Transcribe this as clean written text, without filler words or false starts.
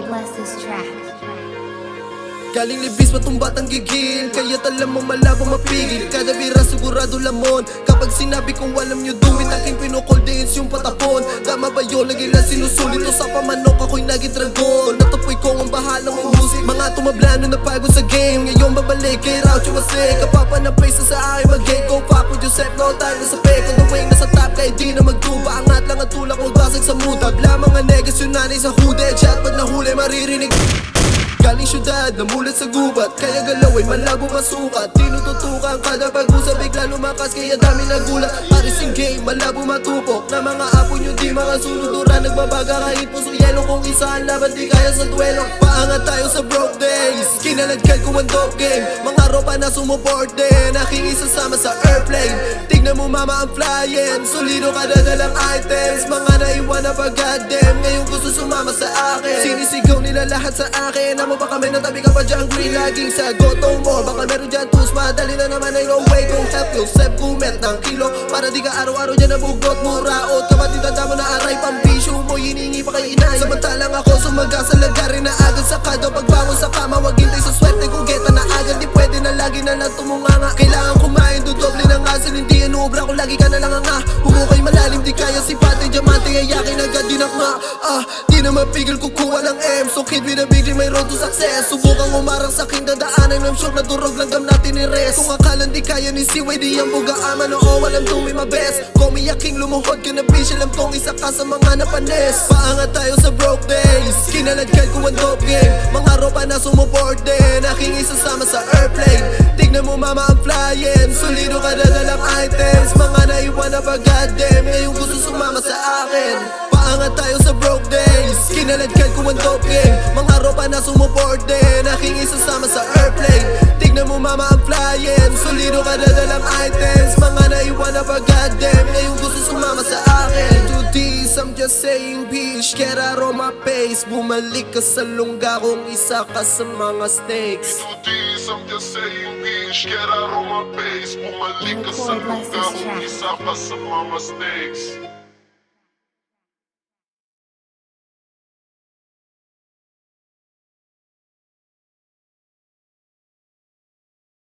bless this track. Galing libis matumbat ang gigil, kaya't alam mo malabo mapigil. Kada bira sigurado lamon, kapag sinabi kong alam nyo do it, aking pinukol dance yung patapon. Tama ba yun? Lagi lang sinusulit to sa pamanok, ako'y naging dragon. Natupoy ko ang bahalang uhusik, mga tumablano na pagod sa game. Ngayon babalik kay Raucho Masay, kapapa ng place sa akin mag-game. Go fuck with Joseph, no tayo na sa peg. On the wing, nasa top, kahit di na magtuba. Angat lang ang tulak, magbasag sa mutab. Lamang ang negasyon nanay sa hude, chat pag nahuli maririnig. Galing syudad, namulat sa gubat, kaya galaw ay malabo masukat. Tinututukan kada pag-usap, bigla lumakas, kaya dami nagulat. Parising game, malabo matupok, na mga apo nyo di makasunod-ura. Nagbabaga kahit puso yelo, kung isa ang laban di kaya sa duelo. Paangat tayo sa broke days, kinalagkal ko ang dope game. Mga ropa na sumuport din, aking isasama sa airplane. Tignan mo mama ang flying, solido kada dalang items. Mga naiwan na pag-goddamn, ngayon gusto sumama sa akin. Sinisigaw nila lahat sa akin, mo ba kami natabi ka pa dyan green, laging sa goto mo. Baka meron dyan tools, madali na naman ay no way. Kung help yourself, kumet ng kilo, para di ka araw-araw dyan nabugot. Muraot, kapatid tanda mo na aray, pambisyo mo, hiningi pa kay inay. Samantalang ako sumaga sa lagarin na agad sa kado. Pagbangon sa kama, wag hintay sa swerte, kung geta na agad. Di pwede na lagi na lang tumunganga. Kailangan kumain, dodoble ng asin, hindi inuubra kung lagi ka na lang nga. Humukay malalim, di kaya si pati, diamante, ayakin agad dinakma. Di na mapigil kukuha ng M, so kid with a big dream, may road to success. Subukang umarang sa aking dadaanan, I'm sure na durog langgam natin i-rest. Kung akalan di kaya ni Siway, di ang buga ama, oo, walang tumi mabes. Kung miyaking lumuhod ka na bitch, alam kong isa ka sa mga napanes. Paangat tayo sa broke days, kinalagkal ko ang dope game. Mga ropa na sumuport din, aking isasama sa airplane. Tignan mo mama ang flying, solido kada dalang items. Mga naiwan na pag-goddamn, ngayon gusto sumama sa akin. Paangat tayo sa broke days, kinalagkal ko ang dope game. Mga ropa na sumuport din, aking isasama sa airplane. Tignan mo mama ang flying, solido kada dalang items. Mga naiwan na pag-goddamn, ngayon gusto sumama sa akin. To this, I'm just saying bitch, get out of my face. Bumalik ka sa lungga kung isa ka sa mga snakes. To this, I'm just saying bitch, get out of my face. Bumalik ka sa lugar kung isa ka sa mga snakes.